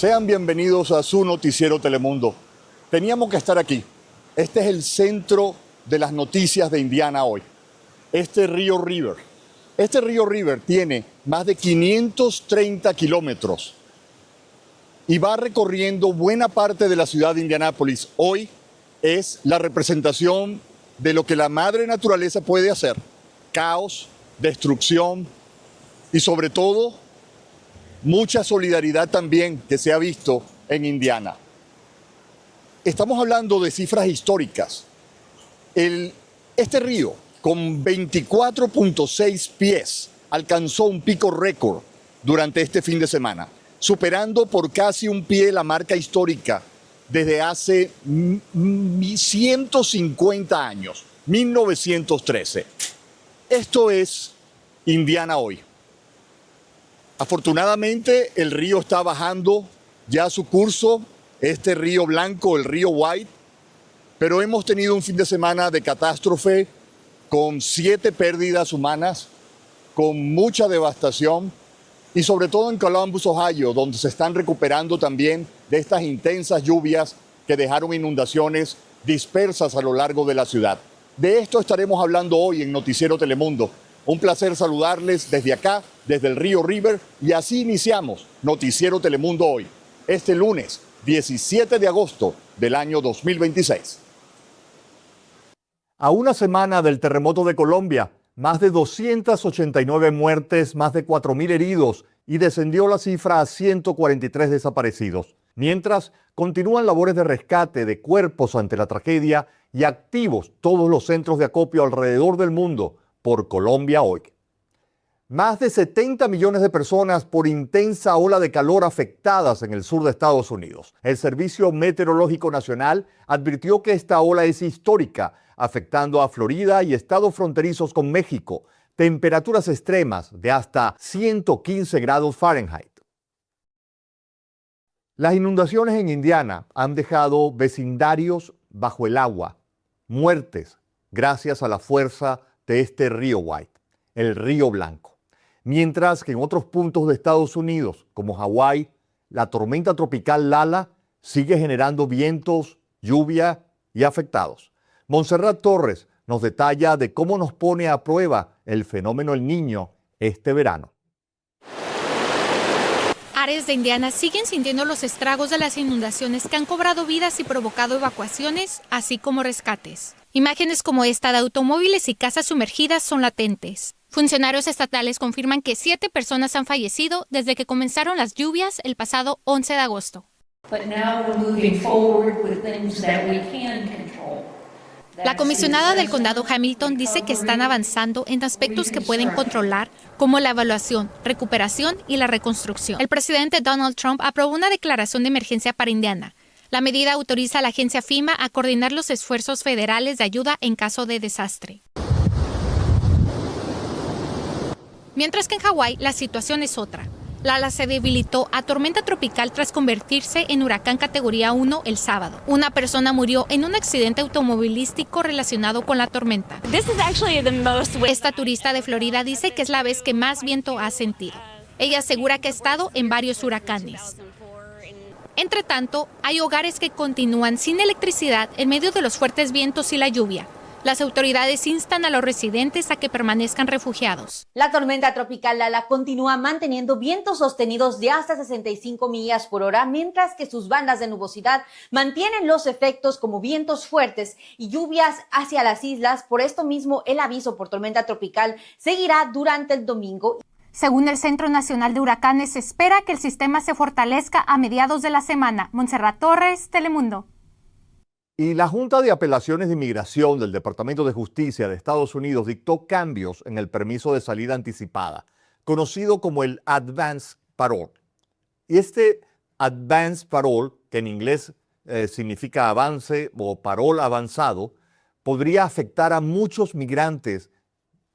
Sean bienvenidos a su noticiero Telemundo. Teníamos que estar aquí. Este es el centro de las noticias de Indiana hoy. Este río River tiene más de 530 kilómetros y va recorriendo buena parte de la ciudad de Indianápolis. Hoy es la representación de lo que la madre naturaleza puede hacer. Caos, destrucción y sobre todo mucha solidaridad también que se ha visto en Indiana. Estamos hablando de cifras históricas. Este río, con 24.6 pies, alcanzó un pico récord durante este fin de semana, superando por casi un pie la marca histórica desde hace 150 años, 1913. Esto es Indiana hoy. Afortunadamente, el río está bajando ya su curso, este río blanco, el río White, pero hemos tenido un fin de semana de catástrofe con 7 pérdidas humanas, con mucha devastación y sobre todo en Columbus, Ohio, donde se están recuperando también de estas intensas lluvias que dejaron inundaciones dispersas a lo largo de la ciudad. De esto estaremos hablando hoy en Noticiero Telemundo. Un placer saludarles desde acá, desde el río River, y así iniciamos Noticiero Telemundo hoy, este lunes 17 de agosto del año 2026. A una semana del terremoto de Colombia, más de 289 muertes, más de 4.000 heridos y descendió la cifra a 143 desaparecidos. Mientras, continúan labores de rescate de cuerpos ante la tragedia y activos todos los centros de acopio alrededor del mundo por Colombia hoy. Más de 70 millones de personas por intensa ola de calor afectadas en el sur de Estados Unidos. El Servicio Meteorológico Nacional advirtió que esta ola es histórica, afectando a Florida y estados fronterizos con México. Temperaturas extremas de hasta 115 grados Fahrenheit. Las inundaciones en Indiana han dejado vecindarios bajo el agua, muertes, gracias a la fuerza de este río White, el río Blanco. Mientras que en otros puntos de Estados Unidos, como Hawái, la tormenta tropical Lala sigue generando vientos, lluvia y afectados. Montserrat Torres nos detalla de cómo nos pone a prueba el fenómeno El Niño este verano. Áreas de Indiana siguen sintiendo los estragos de las inundaciones que han cobrado vidas y provocado evacuaciones, así como rescates. Imágenes como esta de automóviles y casas sumergidas son latentes. Funcionarios estatales confirman que 7 personas han fallecido desde que comenzaron las lluvias el pasado 11 de agosto. La comisionada del condado Hamilton dice que están avanzando en aspectos que pueden controlar, como la evaluación, recuperación y la reconstrucción. El presidente Donald Trump aprobó una declaración de emergencia para Indiana. La medida autoriza a la agencia FEMA a coordinar los esfuerzos federales de ayuda en caso de desastre. Mientras que en Hawái la situación es otra. Lala se debilitó a tormenta tropical tras convertirse en huracán categoría 1 el sábado. Una persona murió en un accidente automovilístico relacionado con la tormenta. Esta turista de Florida dice que es la vez que más viento ha sentido. Ella asegura que ha estado en varios huracanes. Entre tanto, hay hogares que continúan sin electricidad en medio de los fuertes vientos y la lluvia. Las autoridades instan a los residentes a que permanezcan refugiados. La tormenta tropical Lala continúa manteniendo vientos sostenidos de hasta 65 millas por hora, mientras que sus bandas de nubosidad mantienen los efectos como vientos fuertes y lluvias hacia las islas. Por esto mismo, el aviso por tormenta tropical seguirá durante el domingo. Según el Centro Nacional de Huracanes, se espera que el sistema se fortalezca a mediados de la semana. Montserrat Torres, Telemundo. Y la Junta de Apelaciones de Inmigración del Departamento de Justicia de Estados Unidos dictó cambios en el permiso de salida anticipada, conocido como el Advance Parole. Y este Advance Parole, que en inglés significa avance o parol avanzado, podría afectar a muchos migrantes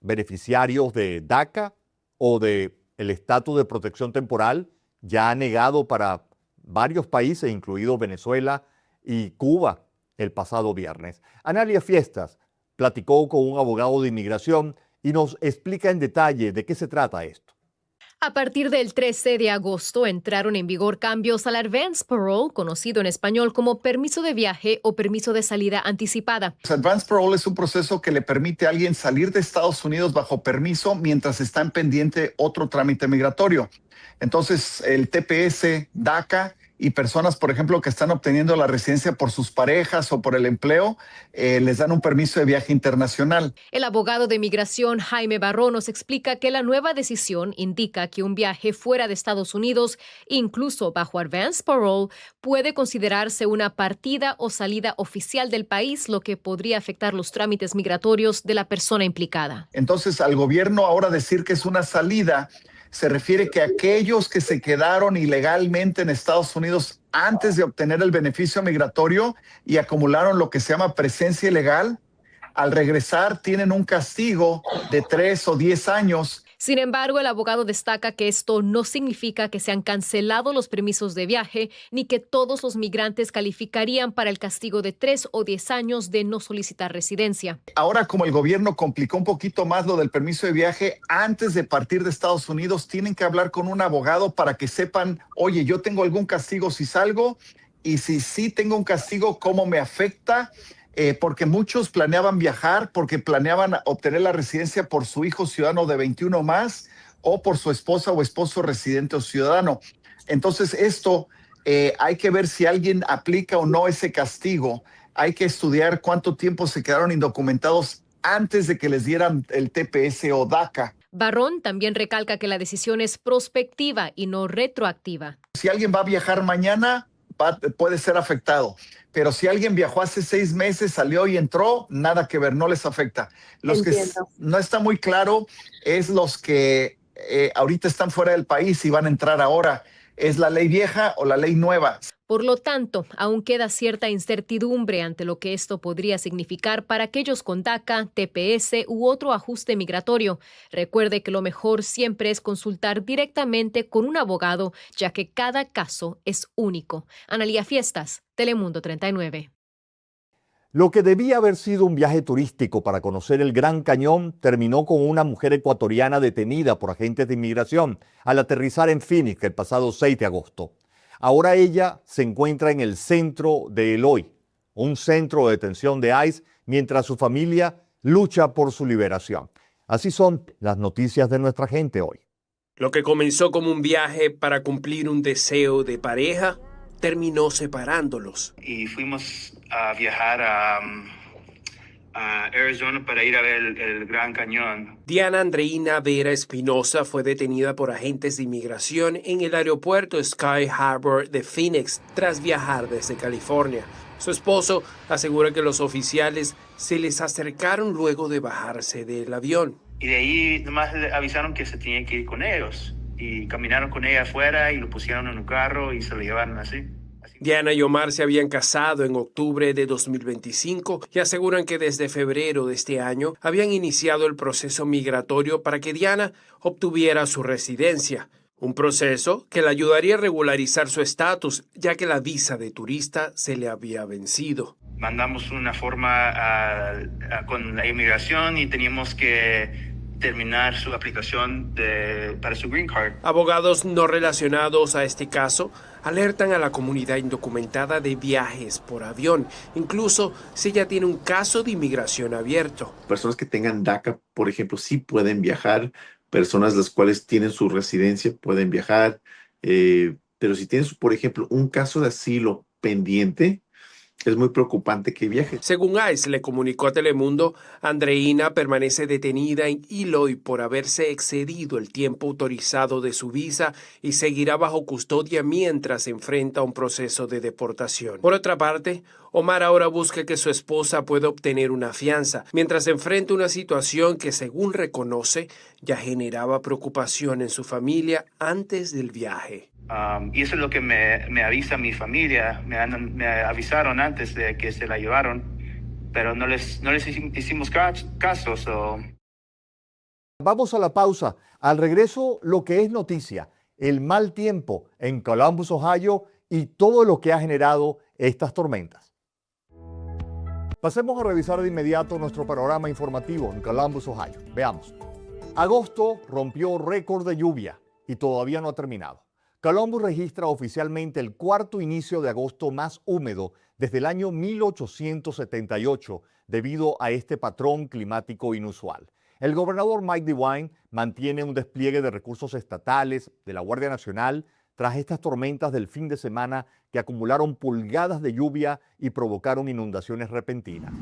beneficiarios de DACA o del estatus de protección temporal ya negado para varios países, incluido Venezuela y Cuba, el pasado viernes. Analia Fiestas platicó con un abogado de inmigración y nos explica en detalle de qué se trata esto. A partir del 13 de agosto entraron en vigor cambios al Advance Parole, conocido en español como permiso de viaje o permiso de salida anticipada. Advance Parole es un proceso que le permite a alguien salir de Estados Unidos bajo permiso mientras está en pendiente otro trámite migratorio. Entonces, el TPS, DACA y personas, por ejemplo, que están obteniendo la residencia por sus parejas o por el empleo, les dan un permiso de viaje internacional. El abogado de migración Jaime Barrón nos explica que la nueva decisión indica que un viaje fuera de Estados Unidos, incluso bajo Advance Parole, puede considerarse una partida o salida oficial del país, lo que podría afectar los trámites migratorios de la persona implicada. Entonces, al gobierno ahora decir que es una salida, se refiere que aquellos que se quedaron ilegalmente en Estados Unidos antes de obtener el beneficio migratorio y acumularon lo que se llama presencia ilegal, al regresar tienen un castigo de 3 o 10 años. Sin embargo, el abogado destaca que esto no significa que se han cancelado los permisos de viaje ni que todos los migrantes calificarían para el castigo de 3 o 10 años de no solicitar residencia. Ahora, como el gobierno complicó un poquito más lo del permiso de viaje, antes de partir de Estados Unidos tienen que hablar con un abogado para que sepan, oye, yo tengo algún castigo si salgo, y si sí tengo un castigo, ¿cómo me afecta? Porque muchos planeaban viajar, porque planeaban obtener la residencia por su hijo ciudadano de 21 más o por su esposa o esposo residente o ciudadano. Entonces esto hay que ver si alguien aplica o no ese castigo. Hay que estudiar cuánto tiempo se quedaron indocumentados antes de que les dieran el TPS o DACA. Barrón también recalca que la decisión es prospectiva y no retroactiva. Si alguien va a viajar mañana, puede ser afectado. Pero si alguien viajó hace 6 meses, salió y entró, nada que ver, no les afecta. Los Entiendo. Que no está muy claro es los que ahorita están fuera del país y van a entrar ahora. ¿Es la ley vieja o la ley nueva? Por lo tanto, aún queda cierta incertidumbre ante lo que esto podría significar para aquellos con DACA, TPS u otro ajuste migratorio. Recuerde que lo mejor siempre es consultar directamente con un abogado, ya que cada caso es único. Analía Fiestas, Telemundo 39. Lo que debía haber sido un viaje turístico para conocer el Gran Cañón terminó con una mujer ecuatoriana detenida por agentes de inmigración al aterrizar en Phoenix el pasado 6 de agosto. Ahora ella se encuentra en el centro de Eloy, un centro de detención de ICE, mientras su familia lucha por su liberación. Así son las noticias de nuestra gente hoy. Lo que comenzó como un viaje para cumplir un deseo de pareja, terminó separándolos. Y fuimos a viajar a Arizona para ir a ver el Gran Cañón. Diana Andreina Vera Espinosa fue detenida por agentes de inmigración en el aeropuerto Sky Harbor de Phoenix tras viajar desde California. Su esposo asegura que los oficiales se les acercaron luego de bajarse del avión. Y de ahí nomás le avisaron que se tenía que ir con ellos. Y caminaron con ella afuera y lo pusieron en un carro y se lo llevaron así. Diana y Omar se habían casado en octubre de 2025 y aseguran que desde febrero de este año habían iniciado el proceso migratorio para que Diana obtuviera su residencia. Un proceso que le ayudaría a regularizar su estatus, ya que la visa de turista se le había vencido. Mandamos una forma con la inmigración y teníamos que terminar su aplicación para su Green Card. Abogados no relacionados a este caso alertan a la comunidad indocumentada de viajes por avión, incluso si ya tiene un caso de inmigración abierto. Personas que tengan DACA, por ejemplo, sí pueden viajar. Personas las cuales tienen su residencia pueden viajar. Pero si tienes, por ejemplo, un caso de asilo pendiente, es muy preocupante que viaje. Según ICE le comunicó a Telemundo, Andreina permanece detenida en Eloy por haberse excedido el tiempo autorizado de su visa y seguirá bajo custodia mientras enfrenta un proceso de deportación. Por otra parte, Omar ahora busca que su esposa pueda obtener una fianza, mientras enfrenta una situación que, según reconoce, ya generaba preocupación en su familia antes del viaje. Y eso es lo que me avisa mi familia. Me avisaron antes de que se la llevaron, pero no les hicimos caso. Vamos a la pausa. Al regreso, lo que es noticia, el mal tiempo en Columbus, Ohio y todo lo que ha generado estas tormentas. Pasemos a revisar de inmediato nuestro panorama informativo en Columbus, Ohio. Veamos. Agosto rompió récord de lluvia. y todavía no ha terminado. Columbus registra oficialmente el cuarto inicio de agosto más húmedo desde el año 1878 debido a este patrón climático inusual. El gobernador Mike DeWine mantiene un despliegue de recursos estatales de la Guardia Nacional tras estas tormentas del fin de semana que acumularon pulgadas de lluvia y provocaron inundaciones repentinas.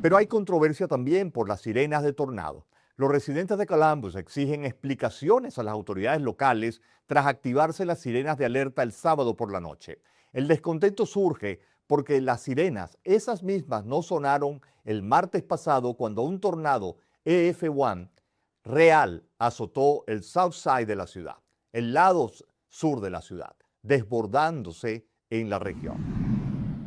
Pero hay controversia también por las sirenas de tornado. Los residentes de Columbus exigen explicaciones a las autoridades locales tras activarse las sirenas de alerta el sábado por la noche. El descontento surge porque las sirenas, esas mismas, no sonaron el martes pasado cuando un tornado EF1 real azotó el South Side de la ciudad, el lado sur de la ciudad, desbordándose en la región.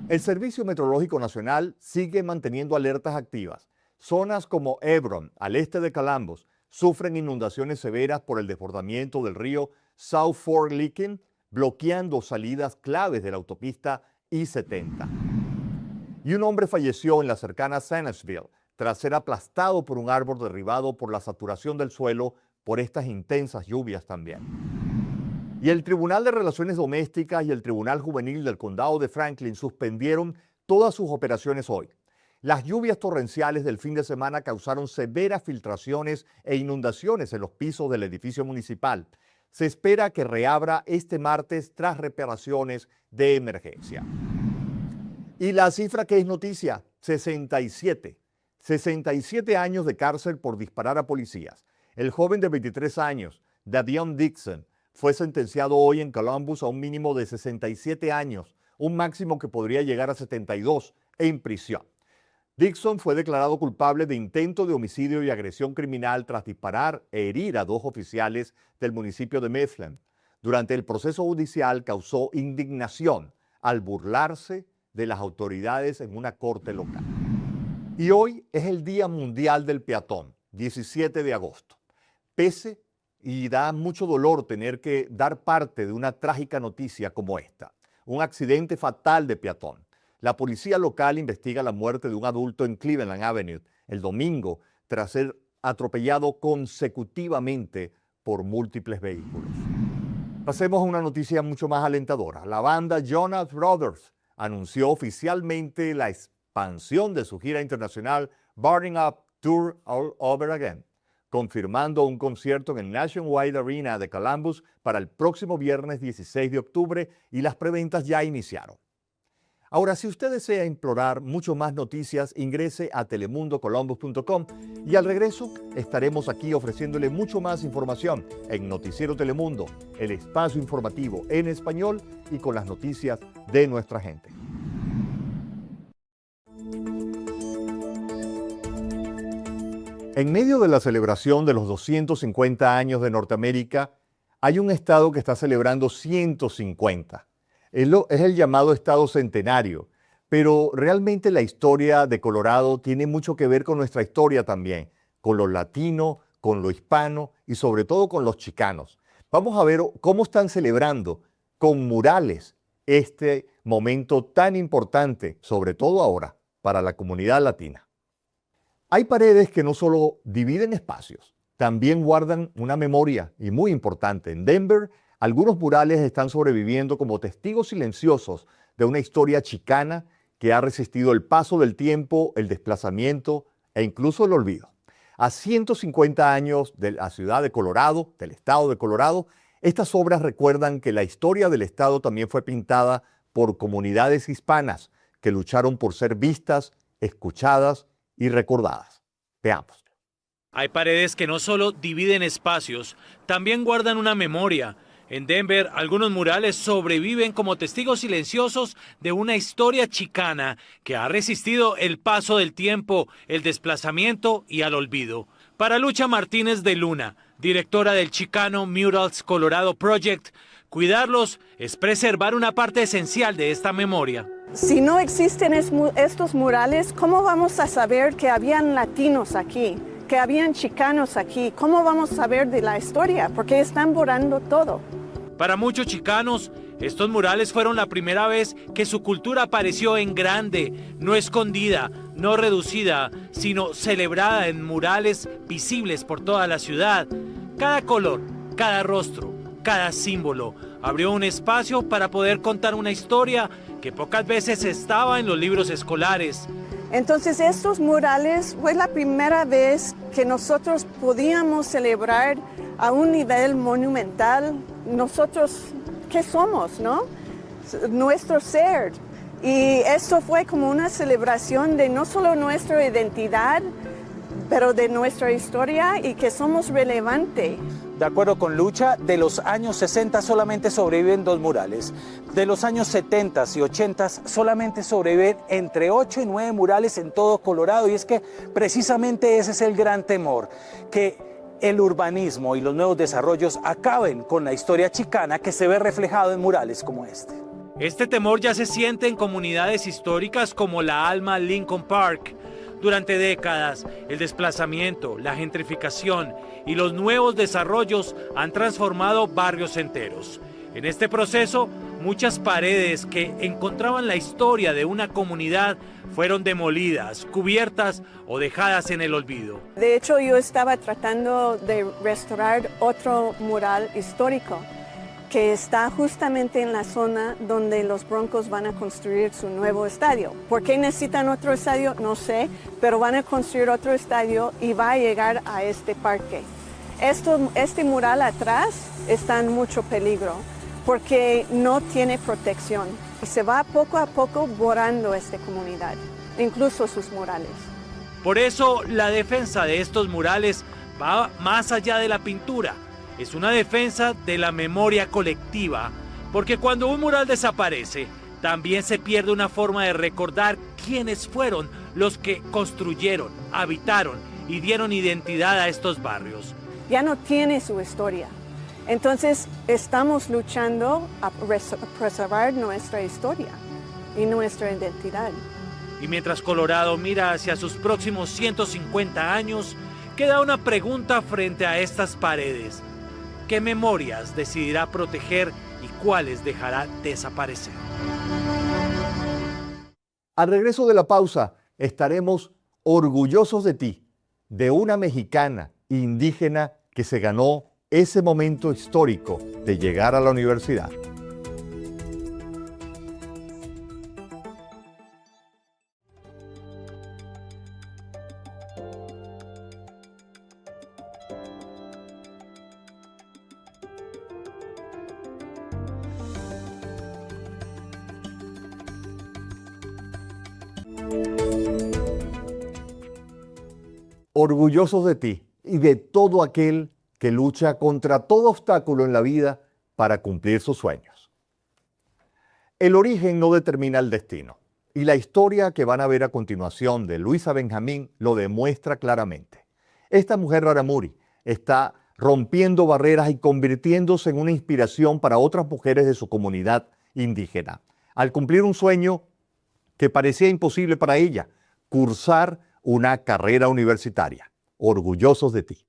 El Servicio Meteorológico Nacional sigue manteniendo alertas activas. Zonas como Hebron, al este de Columbus, sufren inundaciones severas por el desbordamiento del río South Fork Licking, bloqueando salidas claves de la autopista I-70. Y un hombre falleció en la cercana Sanesville tras ser aplastado por un árbol derribado por la saturación del suelo por estas intensas lluvias también. Y el Tribunal de Relaciones Domésticas y el Tribunal Juvenil del Condado de Franklin suspendieron todas sus operaciones hoy. Las lluvias torrenciales del fin de semana causaron severas filtraciones e inundaciones en los pisos del edificio municipal. Se espera que reabra este martes tras reparaciones de emergencia. Y la cifra que es noticia, 67 años de cárcel por disparar a policías. El joven de 23 años, Davion Dixon, fue sentenciado hoy en Columbus a un mínimo de 67 años, un máximo que podría llegar a 72 en prisión. Dixon fue declarado culpable de intento de homicidio y agresión criminal tras disparar e herir a 2 oficiales del municipio de Mifflin. Durante el proceso judicial causó indignación al burlarse de las autoridades en una corte local. Y hoy es el Día Mundial del Peatón, 17 de agosto. Pese y da mucho dolor tener que dar parte de una trágica noticia como esta, un accidente fatal de peatón. La policía local investiga la muerte de un adulto en Cleveland Avenue el domingo tras ser atropellado consecutivamente por múltiples vehículos. Pasemos a una noticia mucho más alentadora. La banda Jonas Brothers anunció oficialmente la expansión de su gira internacional Burning Up Tour All Over Again, confirmando un concierto en el Nationwide Arena de Columbus para el próximo viernes 16 de octubre y las preventas ya iniciaron. Ahora, si usted desea explorar mucho más noticias, ingrese a telemundocolumbus.com y al regreso estaremos aquí ofreciéndole mucho más información en Noticiero Telemundo, el espacio informativo en español y con las noticias de nuestra gente. En medio de la celebración de los 250 años de Norteamérica, hay un estado que está celebrando 150. Es el llamado Estado Centenario, pero realmente la historia de Colorado tiene mucho que ver con nuestra historia también, con lo latino, con lo hispano y sobre todo con los chicanos. Vamos a ver cómo están celebrando con murales este momento tan importante, sobre todo ahora, para la comunidad latina. Hay paredes que no solo dividen espacios, también guardan una memoria y muy importante. En Denver, algunos murales están sobreviviendo como testigos silenciosos de una historia chicana que ha resistido el paso del tiempo, el desplazamiento e incluso el olvido. A 150 años de la ciudad de Colorado, del estado de Colorado, estas obras recuerdan que la historia del estado también fue pintada por comunidades hispanas que lucharon por ser vistas, escuchadas y recordadas. Veamos. Hay paredes que no solo dividen espacios, también guardan una memoria. En Denver, algunos murales sobreviven como testigos silenciosos de una historia chicana que ha resistido el paso del tiempo, el desplazamiento y al olvido. Para Lucha Martínez de Luna, directora del Chicano Murals Colorado Project, cuidarlos es preservar una parte esencial de esta memoria. Si no existen estos murales, ¿cómo vamos a saber que habían latinos aquí, que habían chicanos aquí? ¿Cómo vamos a saber de la historia? Porque están borrando todo. Para muchos chicanos, estos murales fueron la primera vez que su cultura apareció en grande, no escondida, no reducida, sino celebrada en murales visibles por toda la ciudad. Cada color, Cada rostro, cada símbolo abrió un espacio para poder contar una historia que pocas veces estaba en los libros escolares. Entonces estos murales fue la primera vez que nosotros podíamos celebrar a un nivel monumental nosotros, ¿qué somos, no? Nuestro ser. Y esto fue como una celebración de no solo nuestra identidad, pero de nuestra historia y que somos relevantes. De acuerdo con Lucha, de los años 60 solamente sobreviven 2 murales. De los años 70 y 80 solamente sobreviven entre 8 y 9 murales en todo Colorado. Y es que precisamente ese es el gran temor, que el urbanismo y los nuevos desarrollos acaben con la historia chicana que se ve reflejado en murales como este. Este temor ya se siente en comunidades históricas como la Alma Lincoln Park. Durante décadas, el desplazamiento, la gentrificación y los nuevos desarrollos han transformado barrios enteros. En este proceso, muchas paredes que encontraban la historia de una comunidad fueron demolidas, cubiertas o dejadas en el olvido. De hecho, yo estaba tratando de restaurar otro mural histórico que está justamente en la zona donde los Broncos van a construir su nuevo estadio. ¿Por qué necesitan otro estadio? No sé, pero van a construir otro estadio y va a llegar a este parque. Este mural atrás está en mucho peligro porque no tiene protección y se va poco a poco borrando esta comunidad, incluso sus murales. Por eso, la defensa de estos murales va más allá de la pintura. Es una defensa de la memoria colectiva, porque cuando un mural desaparece, también se pierde una forma de recordar quiénes fueron los que construyeron, habitaron y dieron identidad a estos barrios. Ya no tiene su historia. Entonces estamos luchando a preservar nuestra historia y nuestra identidad. Y mientras Colorado mira hacia sus próximos 150 años, queda una pregunta frente a estas paredes. ¿Qué memorias decidirá proteger y cuáles dejará desaparecer? Al regreso de la pausa, estaremos orgullosos de ti, de una mexicana indígena que se ganó ese momento histórico de llegar a la universidad. Orgullosos de ti y de todo aquel que lucha contra todo obstáculo en la vida para cumplir sus sueños. El origen no determina el destino, y la historia que van a ver a continuación de Luisa Benjamín lo demuestra claramente. Esta mujer rarámuri está rompiendo barreras y convirtiéndose en una inspiración para otras mujeres de su comunidad indígena, al cumplir un sueño que parecía imposible para ella, cursar una carrera universitaria. Orgullosos de ti.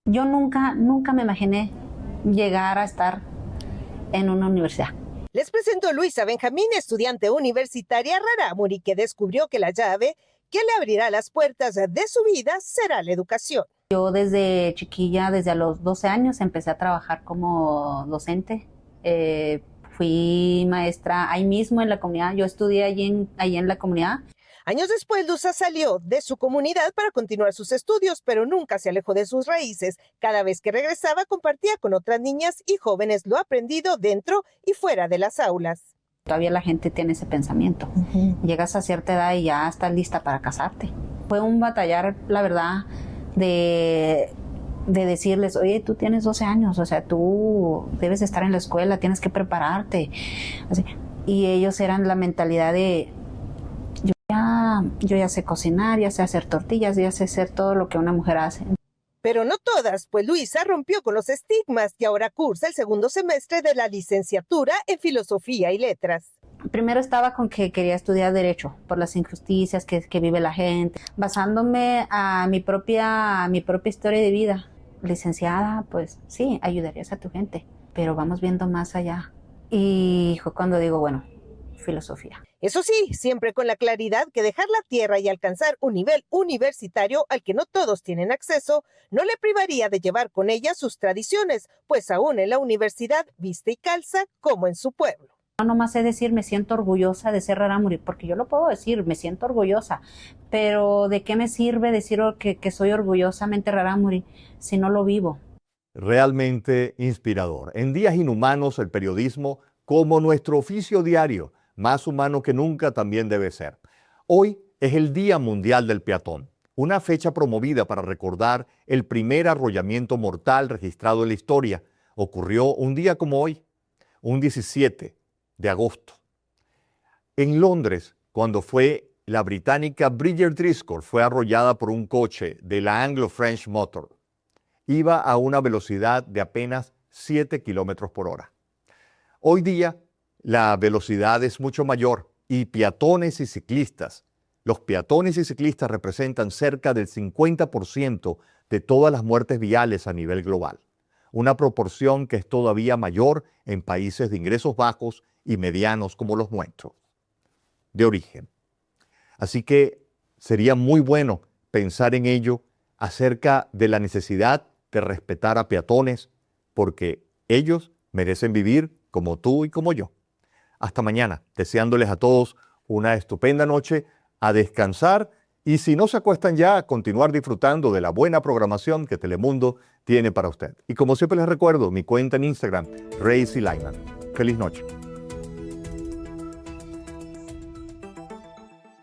Yo nunca me imaginé llegar a estar en una universidad. Les presento a Luisa Benjamín, estudiante universitaria rarámuri, que descubrió que la llave que le abrirá las puertas de su vida será la educación. Yo desde chiquilla, desde a los 12 años, empecé a trabajar como docente. Fui maestra ahí mismo en la comunidad. Yo estudié allí en la comunidad. Años después, Luisa salió de su comunidad para continuar sus estudios, pero nunca se alejó de sus raíces. Cada vez que regresaba, compartía con otras niñas y jóvenes lo aprendido dentro y fuera de las aulas. Todavía la gente tiene ese pensamiento. Llegas a cierta edad y ya estás lista para casarte. Fue un batallar, la verdad, de decirles, oye, tú tienes 12 años, o sea, tú debes estar en la escuela, tienes que prepararte. Así. Y ellos eran la mentalidad de... Yo ya sé cocinar, ya sé hacer tortillas, ya sé hacer todo lo que una mujer hace. Pero no todas, pues Luisa rompió con los estigmas y ahora cursa el segundo semestre de la licenciatura en Filosofía y Letras. Primero estaba con que quería estudiar Derecho por las injusticias que vive la gente, basándome a mi propia historia de vida. Licenciada, pues sí, ayudarías a tu gente, pero vamos viendo más allá. Y cuando digo, bueno, filosofía. Eso sí, siempre con la claridad que dejar la tierra y alcanzar un nivel universitario al que no todos tienen acceso no le privaría de llevar con ella sus tradiciones, pues aún en la universidad viste y calza como en su pueblo. No nomás es decir, me siento orgullosa de ser rarámuri, porque yo lo puedo decir, me siento orgullosa, pero ¿de qué me sirve decir que soy orgullosamente rarámuri si no lo vivo? Realmente inspirador. En días inhumanos, el periodismo, como nuestro oficio diario, más humano que nunca también debe ser. Hoy es el Día Mundial del Peatón, una fecha promovida para recordar el primer arrollamiento mortal registrado en la historia. Ocurrió un día como hoy, un 17 de agosto. En Londres, cuando fue la británica Bridget Driscoll fue arrollada por un coche de la Anglo-French Motor. Iba a una velocidad de apenas 7 kilómetros por hora. Hoy día, la velocidad es mucho mayor y peatones y ciclistas. Los peatones y ciclistas representan cerca del 50% de todas las muertes viales a nivel global. Una proporción que es todavía mayor en países de ingresos bajos y medianos como los nuestros, de origen. Así que sería muy bueno pensar en ello acerca de la necesidad de respetar a peatones, porque ellos merecen vivir como tú y como yo. Hasta mañana, deseándoles a todos una estupenda noche, a descansar y si no se acuestan ya, a continuar disfrutando de la buena programación que Telemundo tiene para usted. Y como siempre les recuerdo, mi cuenta en Instagram, Rey Lyman. Feliz noche.